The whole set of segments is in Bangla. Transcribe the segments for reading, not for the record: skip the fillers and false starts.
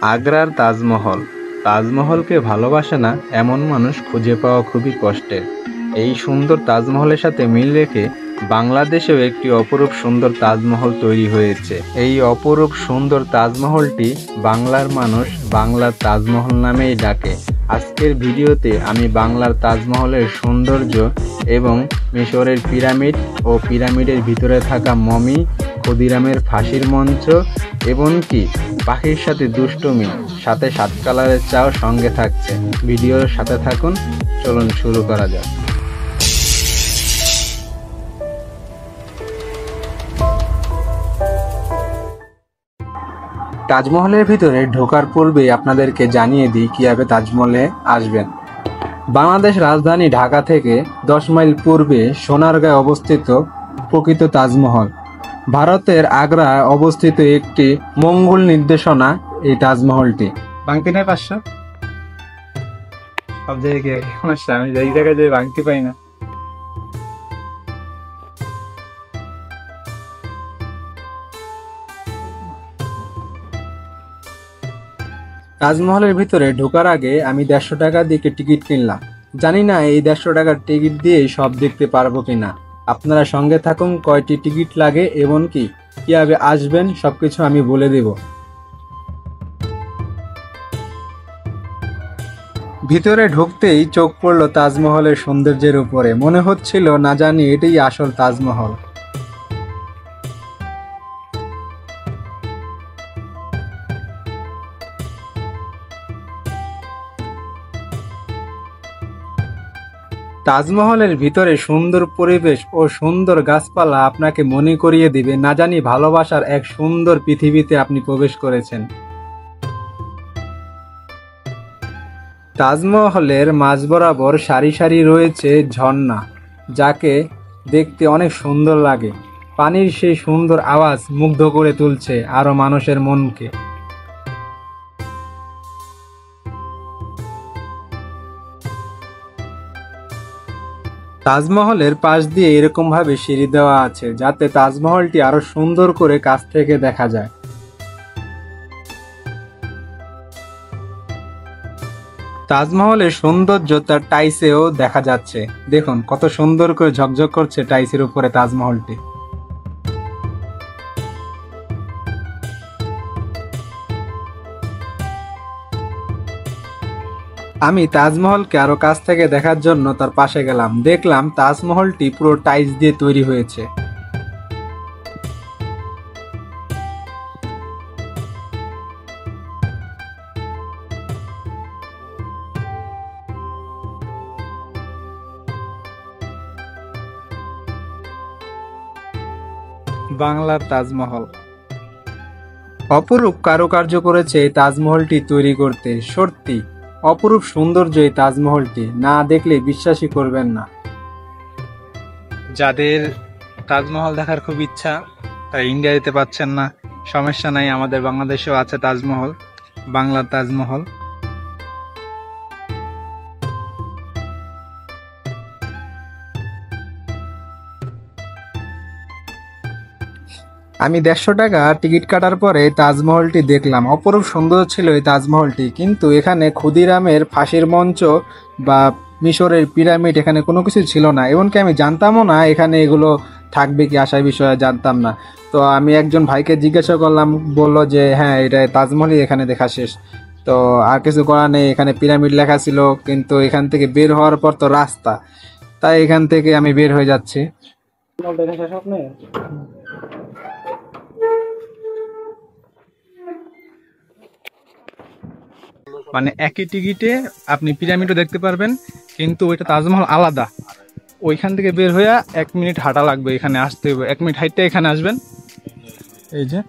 আগ্রার তাজমহল। তাজমহলকে ভালোবাসে না এমন মানুষ খুঁজে পাওয়া খুবই কষ্টের। এই সুন্দর তাজমহলের সাথে মিল রেখে বাংলাদেশেও একটি অপরূপ সুন্দর তাজমহল তৈরি হয়েছে। এই অপরূপ সুন্দর তাজমহলটি বাংলার মানুষ বাংলার তাজমহল নামেই ডাকে। আজকের ভিডিওতে আমি বাংলার তাজমহলের সৌন্দর্য এবং মিশরের পিরামিড ও পিরামিডের ভিতরে থাকা মমি, ক্ষুদিরামের ফাঁসির মঞ্চ এমনকি পাখির সাথে দুষ্টুমি, সাথে 7 কালারের চাও সঙ্গে থাকছে। ভিডিওর সাথে থাকুন, চলুন শুরু করা যাক। তাজমহলের ভিতরে ঢোকার পূর্বেই আপনাদেরকে জানিয়ে দিই কিভাবে তাজমহলে আসবেন। বাংলাদেশ রাজধানী ঢাকা থেকে 10 মাইল পূর্বে সোনারগাঁয়ে অবস্থিত প্রকৃত তাজমহল। ভারতের আগ্রায় অবস্থিত একটি মঙ্গল নির্দেশনা এই তাজমহলটি। বাংতি নাই 500 সব জায়গায় সমস্যা, আমি এই জায়গায় যে বাংতি পাই না। তাজমহলের ভিতরে ঢোকার আগে আমি 150 টাকা দিয়ে টিকিট কিনলাম। জানি না এই 150 টাকার টিকিট দিয়ে সব দেখতে পারবো কিনা। আপনারা সঙ্গে থাকুন, কয়টি টিকিট লাগে এবং কিভাবে আসবেন সবকিছু আমি বলে দেব। ভিতরে ঢুকতেই চোখ পড়ল তাজমহলের সৌন্দর্যের উপরে। মনে হচ্ছিল না জানি এটাই আসল তাজমহল। তাজমহলের ভিতরে সুন্দর পরিবেশ ও সুন্দর গাছপালা আপনাকে মনে করিয়ে দিবে না জানি ভালোবাসার এক সুন্দর পৃথিবীতে আপনি প্রবেশ করেছেন। তাজমহলের মাঝ বরাবর সারি সারি রয়েছে ঝর্ণা, যাকে দেখতে অনেক সুন্দর লাগে। পানির সেই সুন্দর আওয়াজ মুগ্ধ করে তুলছে আরো মানুষের মনকে। তাজমহলের পাশ দিয়ে এরকম ভাবে সিঁড়ি দেওয়া আছে যাতে তাজমহলটি আরো সুন্দর করে কাছ থেকে দেখা যায়। তাজমহলের সৌন্দর্য তার টাইসেও দেখা যাচ্ছে। দেখুন কত সুন্দর করে ঝকঝক করছে টাইসের উপরে তাজমহলটি। আমি তাজমহলকে আরো কাছ থেকে দেখার জন্য তার পাশে গেলাম। দেখলাম তাজমহলটি পুরো টাইলস দিয়ে তৈরি হয়েছে। বাংলার তাজমহল। অপরূপ কারুকার্য করেছে এই তাজমহলটি তৈরি করতে। সত্যি অপরূপ সৌন্দর্য এই তাজমহলটি, না দেখলে বিশ্বাসই করবেন না। যাদের তাজমহল দেখার খুব ইচ্ছা তাই ইন্ডিয়া যেতে পারছেন না, সমস্যা নাই, আমাদের বাংলাদেশেও আছে তাজমহল, বাংলার তাজমহল। আমি 150 টাকা টিকিট কাটার পরে তাজমহলটি দেখলাম। অপরূপ সুন্দর ছিল এই তাজমহলটি, কিন্তু এখানে ক্ষুদিরামের ফাঁসির মঞ্চ বা মিশরের পিরামিড এখানে কোনো কিছু ছিল না। এমনকি আমি জানতামও না এখানে এগুলো থাকবে কি, আসার বিষয়ে জানতাম না। তো আমি একজন ভাইকে জিজ্ঞাসা করলাম, বলল যে হ্যাঁ এটা তাজমহলই এখানে দেখা শেষ। তো আর কিছু করার নেই, এখানে পিরামিড লেখা ছিল, কিন্তু এখান থেকে বের হওয়ার পর তো রাস্তা, তাই এখান থেকে আমি বের হয়ে যাচ্ছি। মানে একই টিকিটে আপনি পিরামিডও দেখতে পারবেন, কিন্তু ওইটা তাজমহল আলাদা। ওইখান থেকে বের হয়ে 1 মিনিট হাঁটা লাগবে, এখানে আসতে হবে। 1 মিনিট হাঁটতে এখানে আসবেন। এই যে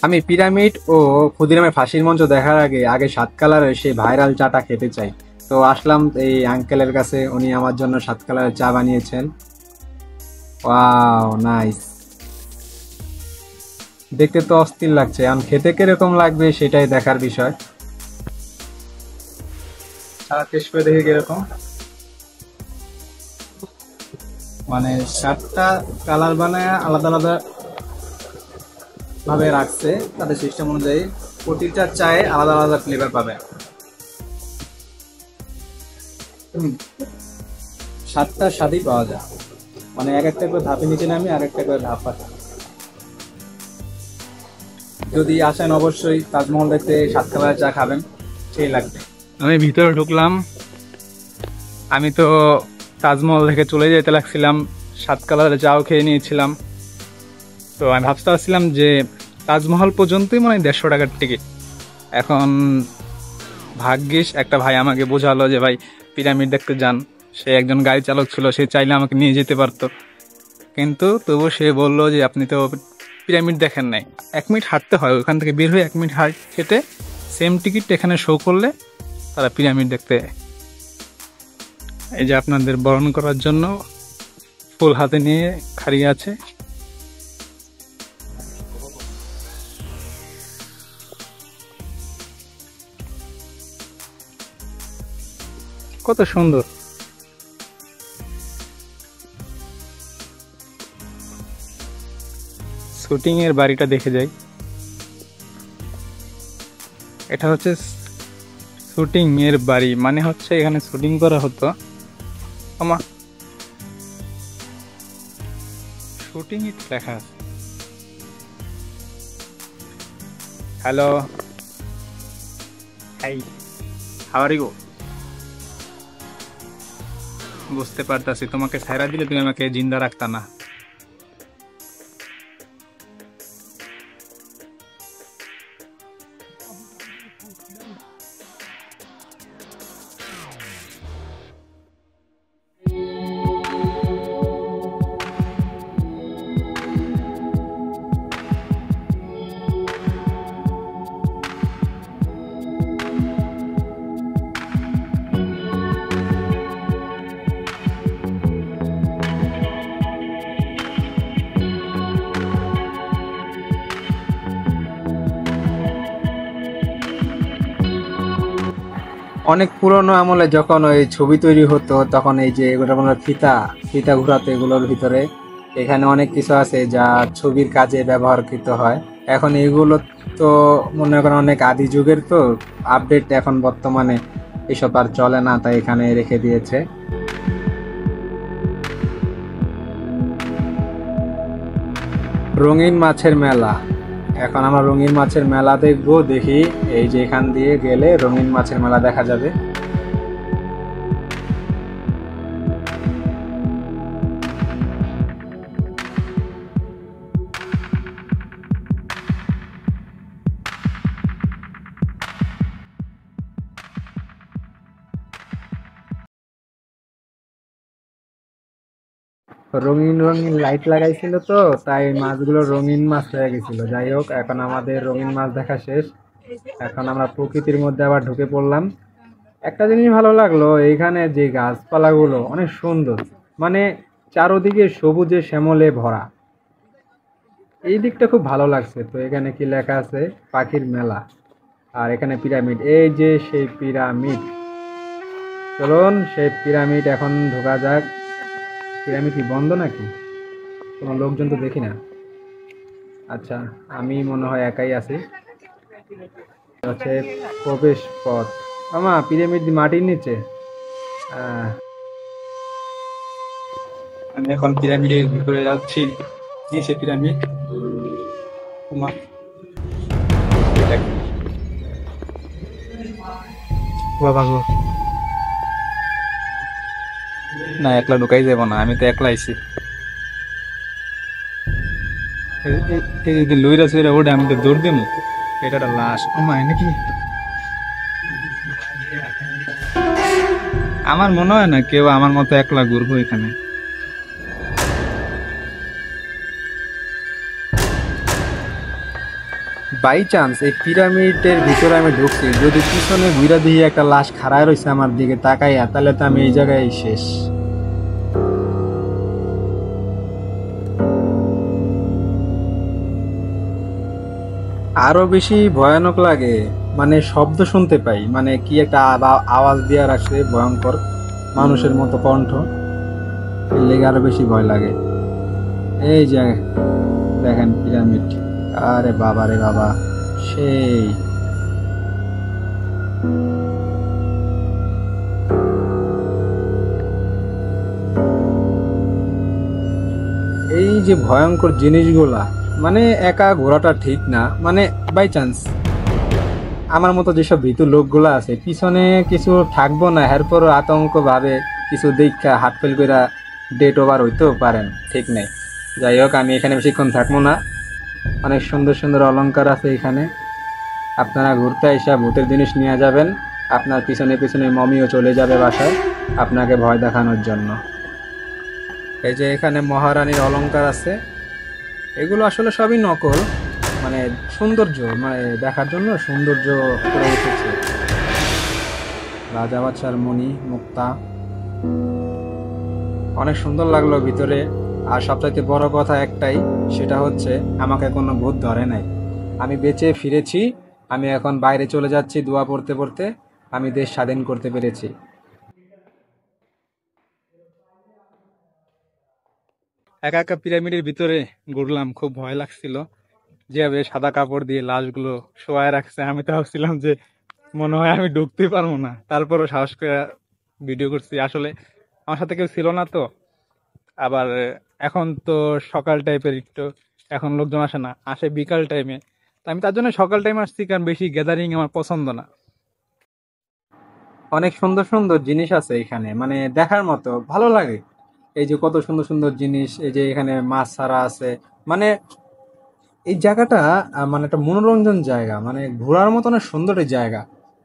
আমি পিরামিড ও ক্ষুদিরামের ফাঁসির মঞ্চ দেখার আগে 7 কালারের সেই ভাইরাল চাটা খেতে চাই। তো আসলাম এই আঙ্কেলের কাছে, উনি আমার জন্য 7 কালারের চা বানিয়েছেন। ওয়াও নাইস, দেখতে তো অস্থির লাগছে। এখন খেতে কিরকম লাগবে সেটাই দেখার বিষয়। সারা টেস্ট করে দেখি কিরকম। মানে 7টা কালার বানায় আলাদা আলাদা ভাবে রাখছে, তাদের সিস্টেম অনুযায়ী প্রতিটা চায়ে আলাদা আলাদা ফ্লেভার পাবে। সাতটা স্বাদই পাওয়া যায়, মানে এক একটা করে ধাপে নিচে নামি, আর একটা করে ধাপ আছে। যদি আসেন অবশ্যই তাজমহল দেখতে সাত কালারের চা খাবেন, সেই লাগবে। আমি ভিতরে ঢুকলাম, আমি তো তাজমহল থেকে চলে যেতে লাগছিলাম, সাত কালারের চাও খেয়ে নিয়েছিলাম। তো আমি ভাবতে পারছিলাম যে তাজমহল পর্যন্তই মনে হয় 150 টাকার টিকিট। এখন ভাগ্যিস একটা ভাই আমাকে বোঝালো যে ভাই পিরামিড দেখতে যান। সে একজন গাড়ি চালক ছিল, সে চাইলে আমাকে নিয়ে যেতে পারতো, কিন্তু তবু সে বললো যে আপনি তো পিরামিড দেখেন নাই, 1 মিনিট হাঁটতে হয়, ওখান থেকে বের হয়ে 1 মিনিট হেঁটে সেম টিকিট এখানে শো করলে তারা পিরামিড দেখতে। এই যে আপনাদের বরণ করার জন্য ফুল হাতে নিয়ে খাড়িয়ে আছে। কত সুন্দর। শুটিং এর বাড়িটা দেখে যাই। এটা হচ্ছে শুটিং এর বাড়ি, মানে হচ্ছে এখানে শুটিং করা হতো। আমা শুটিং ইট লেখা আছে। Hello, hi, how are you? বুঝতে পারতাছি, তোমাকে ছাইরা দিলে তুমি আমাকে জিন্দা রাখতা না। অনেক পুরনো আমলে যখন ওই ছবি তৈরি হতো, তখন এই যে এগুলো বলা ফিতা ফিতা ঘুরাতো এগুলোর ভিতরে, এখানে অনেক কিছু আছে যা ছবির কাজে ব্যবহৃত হয়। এখন এগুলো তো মনে করেন অনেক আদি যুগের, তো আপডেট এখন বর্তমানে এসব আর চলে না, তাই এখানে রেখে দিয়েছে। রঙিন মাছের মেলা, এখন আমরা রঙিন মাছের মেলা দেখবো। দেখি এই যে এখান দিয়ে গেলে রঙিন মাছের মেলা দেখা যাবে। রঙিন রঙিন লাইট লাগাইছিল, তো তাই মাছগুলো রঙিন মাছ হয়ে গেছিল। যাই হোক, এখন আমাদের রঙিন মাছ দেখা শেষ। এখন আমরা প্রকৃতির মধ্যে আবার ঢুকে পড়লাম। একটা জিনিস ভালো লাগলো, এইখানে যে গাছপালাগুলো অনেক সুন্দর, মানে চারোদিকে সবুজে শ্যামলে ভরা। এই দিকটা খুব ভালো লাগছে। তো এখানে কি লেখা আছে? পাখির মেলা, আর এখানে পিরামিড। এই যে সেই পিরামিড, চলুন সেই পিরামিড এখন ঢোকা যাক। পিরামিড কি বন্ধ নাকি? কোনো লোকজন তো দেখি না। আচ্ছা, আমি মনে হয় একাই আছি। হচ্ছে প্রবেশ পথ। আমা পিরামিড মাটির নিচে। আমি এখন পিরামিডের ভিতরে যাচ্ছি। নিচে পিরামিড। বাবা গো, না একলা ঢুকাই যাব না, আমি তো একলা আইছি। লইরা সইরা ওটা আমি তো দৌড় দিব, এটা একটা লাশ। আমার নাকি আমার মনে হয় না কেউ আমার মতো একলা ঘুরবো এখানে। বাই চান্স এই পিরামিডের ভিতরে আমি ঢুকছি, যদি পিছনে ঘুরা দিয়ে একটা লাশ খাড়ায় রয়েছে আমার দিকে তাকাইয়া, তাহলে তো আমি এই জায়গায় শেষ। আরো বেশি ভয়ানক লাগে, মানে শব্দ শুনতে পাই, মানে কি একটা আওয়াজ দিয়ে রাখছে ভয়ঙ্কর, মানুষের মতো কণ্ঠ, এর লেগে আরো বেশি ভয় লাগে। এই যে দেখেন পিরামিড, আরে বাবা রে বাবা, সেই এই যে ভয়ঙ্কর জিনিসগুলা, মানে একা ঘোরাটা ঠিক না, মানে বাই চান্স আমার মতো যেসব ভীতু লোকগুলো আছে পিছনে কিছু থাকবো না, এরপরও আতঙ্ক ভাবে কিছু দীক্ষা হাত ফেল করে ডেট ওভার হইতেও পারেন, ঠিক নেই। যাই হোক, আমি এখানে বেশিক্ষণ থাকবো না। অনেক সুন্দর সুন্দর অলংকার আছে এখানে, আপনারা ঘুরতে এসে ভূতের জিনিস নিয়ে যাবেন, আপনার পিছনে পিছনে মমিও চলে যাবে বাসায় আপনাকে ভয় দেখানোর জন্য। এই যে এখানে মহারানীর অলংকার আছে, এগুলো আসলে সবই নকল, মানে সৌন্দর্য, মানে দেখার জন্য সৌন্দর্য করে উঠেছে। রাজা বাদশার মণি মুক্তা, অনেক সুন্দর লাগলো ভিতরে। আর সবচাইতে বড় কথা একটাই, সেটা হচ্ছে আমাকে কোনো ভূত ধরে নাই, আমি বেঁচে ফিরেছি। আমি এখন বাইরে চলে যাচ্ছি, দোয়া পড়তে পড়তে আমি দেশ স্বাধীন করতে পেরেছি। একা একা পিরামিডের ভিতরে ঘুরলাম, খুব ভয় লাগছিল। যেভাবে সাদা কাপড় দিয়ে লাশগুলো শোয়ায় রাখছে, আমি তো ভাবছিলাম যে মনে হয় আমি ঢুকতেই পারবো না, তারপরও সাহস করে ভিডিও করছি। আসলে আমার সাথে কেউ ছিল না তো। আবার এখন তো সকাল টাইপের একটু, এখন লোকজন আসে না, আসে বিকাল টাইমে। তো আমি তার জন্য সকাল টাইম আসছি, কারণ বেশি গ্যাদারিং আমার পছন্দ না। অনেক সুন্দর সুন্দর জিনিস আছে এখানে, মানে দেখার মতো, ভালো লাগে। এই যে কত সুন্দর সুন্দর জিনিস, এই যে এখানে মাছ ছাড়া আছে, মানে এই জায়গাটা মানে একটা মনোরঞ্জন জায়গা, মানে ঘোরার মতো অনেক সুন্দর এই জায়গা।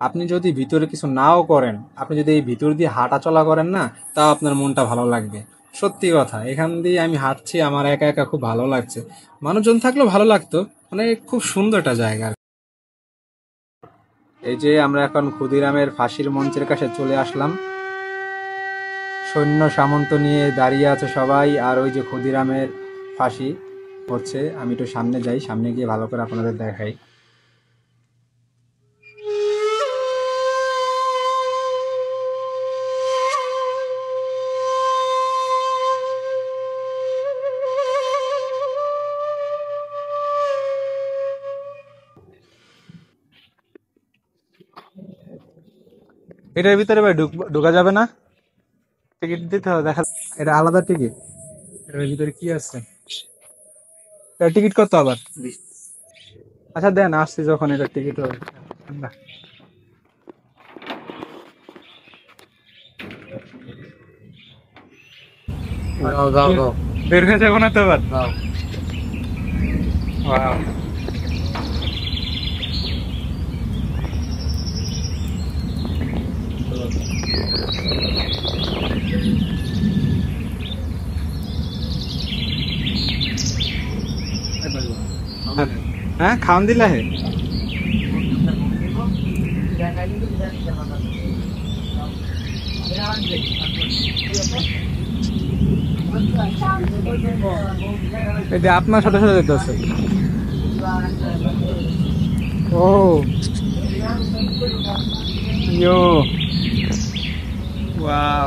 আপনি যদি ভিতরে কিছু নাও করেন, আপনি যদি এই ভিতর দিয়ে হাঁটা চলা করেন না, তাও আপনার মনটা ভালো লাগবে। সত্যি কথা, এখান দিয়ে আমি হাঁটছি, আমার একা একা খুব ভালো লাগছে। মানুষজন থাকলেও ভালো লাগতো, মানে খুব সুন্দর একটা জায়গা। এই যে আমরা এখন ক্ষুদিরামের ফাঁসির মঞ্চের কাছে চলে আসলাম, সৈন্য সামন্ত নিয়ে দাঁড়িয়ে আছে সবাই, আর ওই যে ক্ষুদিরামের ফাঁসি হচ্ছে। আমি একটু সামনে যাই, সামনে গিয়ে ভালো করে আপনাদের দেখাই। এটার ভিতরে ভাই ঢোকা যাবে না, টিকিট দিতে হবে। দেখা, এটা আলাদা টিকিট? এটার ভিতরে কি আছে, এটা টিকিট কত আবার? আচ্ছা দেন, আসছি যখন এটা টিকিট হবে। না, বের হয়ে যাবো না তো আবার? Wow. হ্যাঁ, খাওয়ান দিলা হে? এটা আপনার সাথে সাথে যেতে আছে। ও ইয়ো, ওয়াও।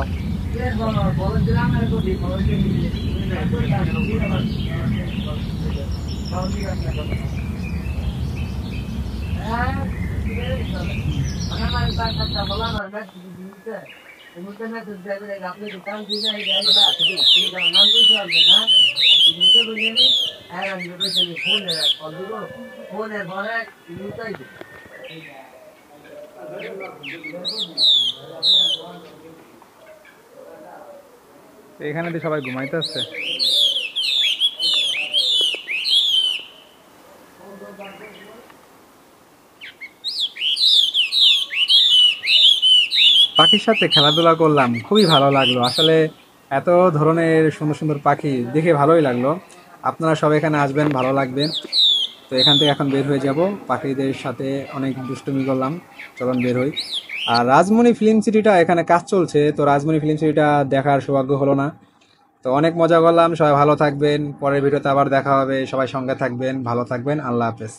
এখানে তো সবাই ঘুমাইতে আছে। পাখির সাথে খেলাধুলা করলাম, খুবই ভালো লাগলো আসলে। এত ধরনের সুন্দর সুন্দর পাখি দেখে ভালোই লাগলো। আপনারা সবাই এখানে আসবেন, ভালো লাগবে। তো এখান থেকে এখন বের হয়ে যাব, পাখিদের সাথে অনেক দুষ্টুমি করলাম, চলুন বের হই। আর রাজমণি ফিল্ম সিটিটা এখানে কাজ চলছে, তো রাজমণি ফিল্ম সিটিটা দেখার সৌভাগ্য হলো না। তো অনেক মজা করলাম, সবাই ভালো থাকবেন, পরের ভিডিওতে আবার দেখা হবে, সবাই সঙ্গে থাকবেন, ভালো থাকবেন, আল্লাহ হাফেজ।